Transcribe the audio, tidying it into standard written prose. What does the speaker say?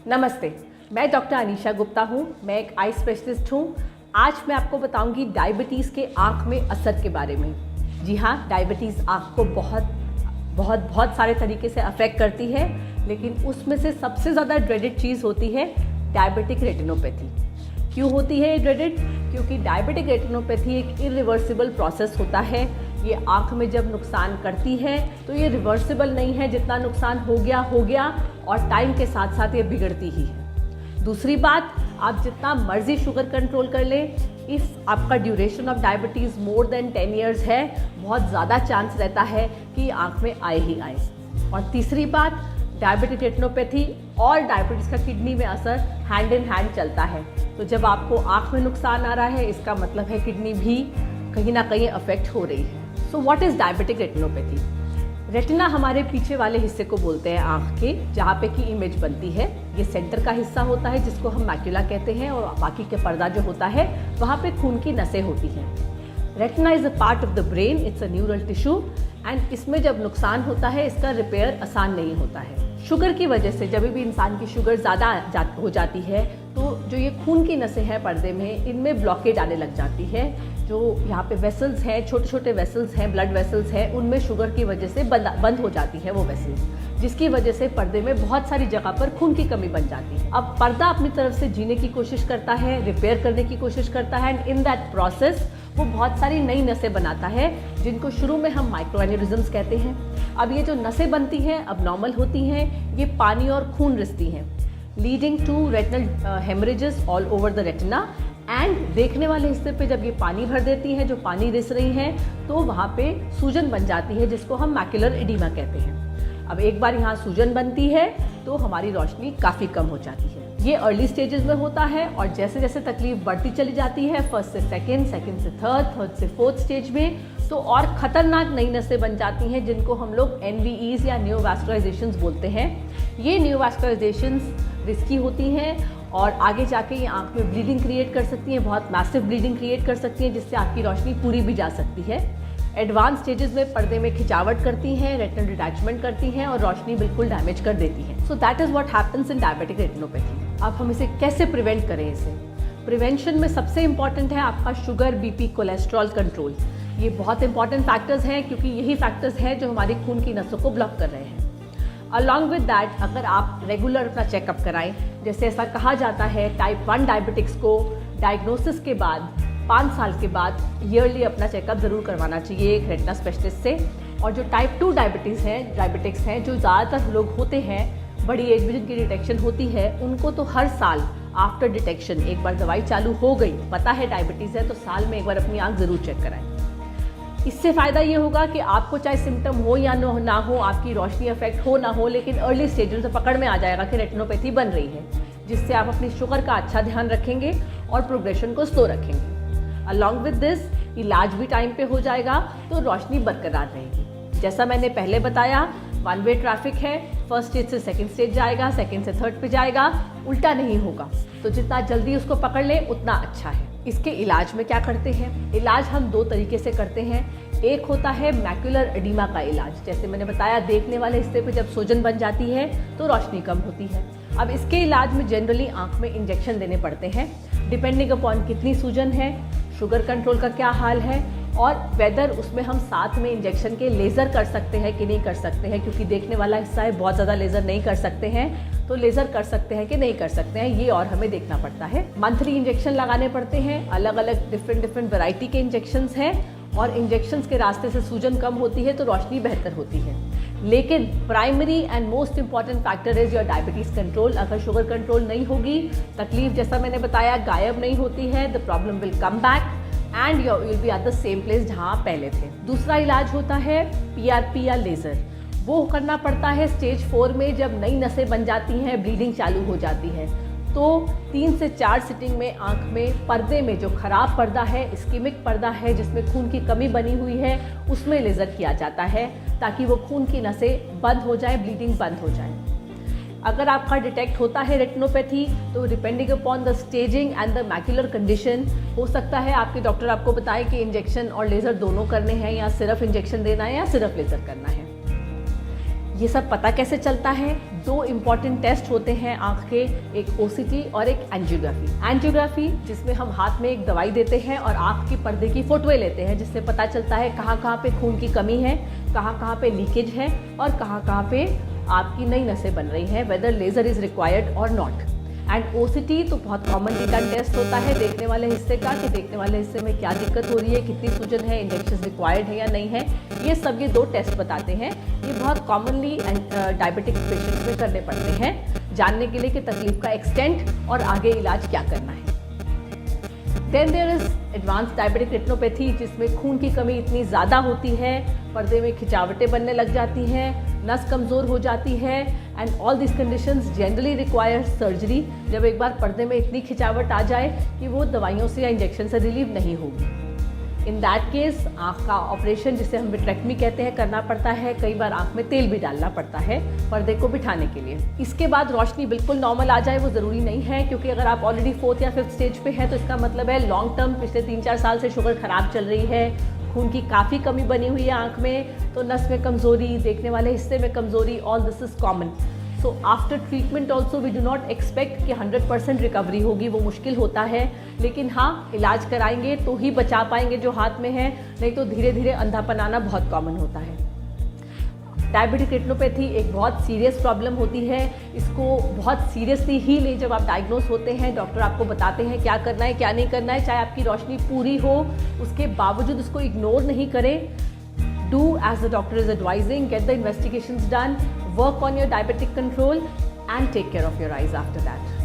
नमस्ते, मैं डॉक्टर अनीशा गुप्ता हूँ। मैं एक आई स्पेशलिस्ट हूँ। आज मैं आपको बताऊंगी डायबिटीज़ के आँख में असर के बारे में। जी हाँ, डायबिटीज़ आँख को बहुत सारे तरीके से अफेक्ट करती है, लेकिन उसमें से सबसे ज़्यादा ड्रेडेड चीज़ होती है डायबिटिक रेटिनोपैथी। क्यों होती है ये ड्रेडेड? क्योंकि डायबिटिक रेटिनोपैथी एक इरिवर्सिबल प्रोसेस होता है। ये आँख में जब नुकसान करती है तो ये रिवर्सिबल नहीं है, जितना नुकसान हो गया और टाइम के साथ साथ ये बिगड़ती ही है। दूसरी बात, आप जितना मर्जी शुगर कंट्रोल कर लें, इफ़ आपका duration of diabetes more than 10 years है, बहुत ज़्यादा चांस रहता है कि आँख में आए ही आए। और तीसरी बात, डायबिटिक रेटिनोपैथी और डायबिटीज़ का किडनी में असर हैंड इन हैंड चलता है। तो जब आपको आँख में नुकसान आ रहा है, इसका मतलब है किडनी भी कहीं ना कहीं अफेक्ट हो रही है। So what is diabetic retinopathy? Retina हमारे पीछे वाले हिस्से को बोलते हैं आँख के, जहाँ पे की इमेज बनती है। ये सेंटर का हिस्सा होता है जिसको हम मैक्यूला कहते हैं, और बाकी के पर्दा जो होता है वहाँ पे खून की नसें होती हैं। Retina is a part of the brain, it's a neural tissue, and इसमें जब नुकसान होता है इसका रिपेयर आसान नहीं होता है। शुगर की वजह से जब भी इंसान की शुगर ज़्यादा हो जाती है तो जो ये खून की नसें हैं पर्दे में, इनमें ब्लॉकेज आने लग जाती है। जो यहाँ पे वेसल्स हैं, छोटे छोटे वेसल्स हैं, ब्लड वेसल्स हैं, उनमें शुगर की वजह से बंद हो जाती है वो वेसल्स, जिसकी वजह से पर्दे में बहुत सारी जगह पर खून की कमी बन जाती है। अब पर्दा अपनी तरफ से जीने की कोशिश करता है, रिपेयर करने की कोशिश करता है, एंड इन दैट प्रोसेस वो बहुत सारी नई नसें बनाता है, जिनको शुरू में हम माइक्रो एन्यूरिज्म्स कहते हैं। अब ये जो नसें बनती हैं अब नॉर्मल होती हैं, ये पानी और खून रिसती हैं, leading to retinal haemorrhages all over the retina. And देखने वाले हिस्से पे जब ये पानी भर देती हैं, जो पानी रिस रही हैं, तो वहाँ पे सूजन बन जाती है, जिसको हम मैक्युलर एडिमा कहते हैं। अब एक बार यहाँ सूजन बनती है तो हमारी रोशनी काफ़ी कम हो जाती है। ये अर्ली स्टेजेस में होता है, और जैसे जैसे तकलीफ बढ़ती चली जाती है, फर्स्ट से सेकंड, सेकंड से थर्ड, थर्ड से फोर्थ स्टेज में, तो और ख़तरनाक नई नसें बन जाती हैं, जिनको हम लोग NVEs या न्यूवास्कुलराइजेशंस बोलते हैं। ये न्यूवास्कुलराइजेशंस रिस्की होती हैं और आगे जाके ये आँख में ब्लीडिंग क्रिएट कर सकती हैं, बहुत मैसिव ब्लीडिंग क्रिएट कर सकती हैं, जिससे आपकी रोशनी पूरी भी जा सकती है। एडवांस स्टेजेस में पर्दे में खिंचावट करती हैं, रेटिनल डिटैचमेंट करती हैं और रोशनी बिल्कुल डैमेज कर देती हैं। So that is what happens in diabetic retinopathy. अब हम इसे कैसे प्रिवेंट करें? इसे प्रिवेंशन में सबसे इंपॉर्टेंट है आपका शुगर, BP, कोलेस्ट्रॉल कंट्रोल। ये बहुत इंपॉर्टेंट फैक्टर्स हैं, क्योंकि यही फैक्टर्स हैं जो हमारी खून की नसों को ब्लॉक कर रहे हैं। अलॉन्ग विद दैट, अगर आप रेगुलर अपना चेकअप कराएं, जैसे ऐसा कहा जाता है टाइप 1 डायबिटिक्स को डायग्नोसिस के बाद 5 साल के बाद ईयरली अपना चेकअप ज़रूर करवाना चाहिए एक रेटिना स्पेशलिस्ट से। और जो टाइप 2 डायबिटिक्स हैं जो ज़्यादातर लोग होते हैं बड़ी एज में जिनकी डिटेक्शन होती है, उनको तो हर साल आफ्टर डिटेक्शन, एक बार दवाई चालू हो गई, पता है डायबिटीज़ है, तो साल में एक बार अपनी आँख ज़रूर चेक कराएं। इससे फ़ायदा ये होगा कि आपको चाहे सिम्टम हो या ना हो, आपकी रोशनी अफेक्ट हो ना हो, लेकिन अर्ली स्टेज में पकड़ में आ जाएगा कि रेटिनोपैथी बन रही है, जिससे आप अपनी शुगर का अच्छा ध्यान रखेंगे और प्रोग्रेशन को स्लो रखेंगे। अलॉन्ग विद दिस, इलाज भी टाइम पे हो जाएगा, तो रोशनी बरकरार रहेगी। जैसा मैंने पहले बताया, 1 वे ट्रैफिक है, फर्स्ट स्टेज से सेकंड स्टेज जाएगा, सेकंड से थर्ड पे जाएगा, उल्टा नहीं होगा। तो जितना जल्दी उसको पकड़ लें उतना अच्छा है। इसके इलाज में क्या करते हैं? इलाज हम 2 तरीके से करते हैं। एक होता है मैक्युलर एडिमा का इलाज, जैसे मैंने बताया देखने वाले हिस्से पे जब सूजन बन जाती है तो रोशनी कम होती है। अब इसके इलाज में जनरली आँख में इंजेक्शन देने पड़ते हैं, डिपेंडिंग अपॉन कितनी सूजन है, शुगर कंट्रोल का क्या हाल है, और वेदर उसमें हम साथ में इंजेक्शन के लेज़र कर सकते हैं कि नहीं कर सकते हैं, क्योंकि देखने वाला हिस्सा है, बहुत ज़्यादा लेज़र नहीं कर सकते हैं, तो लेज़र कर सकते हैं कि नहीं कर सकते हैं, ये और हमें देखना पड़ता है। मंथली इंजेक्शन लगाने पड़ते हैं, अलग अलग डिफरेंट वैरायटी के इंजेक्शंस हैं, और इंजेक्शंस के रास्ते से सूजन कम होती है तो रोशनी बेहतर होती है। लेकिन primary and most important factor is your diabetes control. अगर शुगर कंट्रोल नहीं होगी, तकलीफ जैसा मैंने बताया गायब नहीं होती है, the problem will come back and you will be at the same place जहाँ आप पहले थे। दूसरा इलाज होता है PRP या लेज़र। वो करना पड़ता है स्टेज 4 में, जब नई नसें बन जाती हैं, ब्लीडिंग चालू हो जाती है, तो 3 से 4 सिटिंग में आँख में पर्दे में जो खराब पर्दा है, इस्कीमिक पर्दा है, जिसमें खून की कमी बनी हुई है, उसमें लेज़र किया जाता है, ताकि वो खून की नसें बंद हो जाए, ब्लीडिंग बंद हो जाए। अगर आपका डिटेक्ट होता है रेटिनोपैथी, तो depending upon the staging and the macular condition, हो सकता है आपके डॉक्टर आपको बताए कि इंजेक्शन और लेज़र दोनों करने हैं, या सिर्फ इंजेक्शन देना है या सिर्फ लेज़र करना है। ये सब पता कैसे चलता है? दो इम्पॉर्टेंट टेस्ट होते हैं आँख के, एक OCT और एक एंजियोग्राफी। एंजियोग्राफी जिसमें हम हाथ में एक दवाई देते हैं और आँख की पर्दे की फोटोएं लेते हैं, जिससे पता चलता है कहाँ कहाँ पे खून की कमी है, कहाँ कहाँ पे लीकेज है और कहाँ कहाँ पे आपकी नई नसें बन रही हैं, वेदर लेज़र इज़ रिक्वायर्ड और नॉट। एंड OCT तो बहुत कॉमनली का टेस्ट होता है देखने वाले हिस्से का, कि देखने वाले हिस्से में क्या दिक्कत हो रही है, कितनी सूजन है, इंजेक्शन रिक्वायर्ड है या नहीं है। ये सब ये दो टेस्ट बताते हैं। ये बहुत कॉमनली डायबिटिक पेशेंट्स में करने पड़ते हैं, जानने के लिए कि तकलीफ का एक्सटेंट और आगे इलाज क्या करना है। Then there is advance diabetic retinopathy, जिसमें खून की कमी इतनी ज़्यादा होती है, पर्दे में खिंचावटें बनने लग जाती हैं, नस कमज़ोर हो जाती है, and all this conditions generally require surgery. जब एक बार पर्दे में इतनी खिंचावट आ जाए कि वो दवाइयों से या इंजेक्शन से रिलीव नहीं होगी, इन दैट केस आँख का ऑपरेशन, जिसे हम विट्रेक्टमी कहते हैं, करना पड़ता है। कई बार आँख में तेल भी डालना पड़ता है पर्दे को बिठाने के लिए। इसके बाद रोशनी बिल्कुल नॉर्मल आ जाए वो ज़रूरी नहीं है, क्योंकि अगर आप ऑलरेडी 4th या 5th स्टेज पे हैं तो इसका मतलब है लॉन्ग टर्म पिछले 3-4 साल से शुगर ख़राब चल रही है, खून की काफ़ी कमी बनी हुई है आँख में, तो नस में कमज़ोरी, देखने वाले हिस्से में कमज़ोरी, all this is common. So after treatment also we do not expect कि 100% रिकवरी होगी, वो मुश्किल होता है, लेकिन हाँ, इलाज कराएंगे तो ही बचा पाएंगे जो हाथ में है, नहीं तो धीरे धीरे अंधापन आना बहुत कॉमन होता है। डायबिटिक रेटिनोपैथी एक बहुत सीरियस प्रॉब्लम होती है, इसको बहुत सीरियसली ही ले जब आप डायग्नोस होते हैं, डॉक्टर आपको बताते हैं क्या करना है क्या नहीं करना है, चाहे आपकी रोशनी पूरी हो उसके बावजूद उसको इग्नोर नहीं करें। Do as the doctor is advising, get the investigations done, work on your diabetic control and take care of your eyes after that.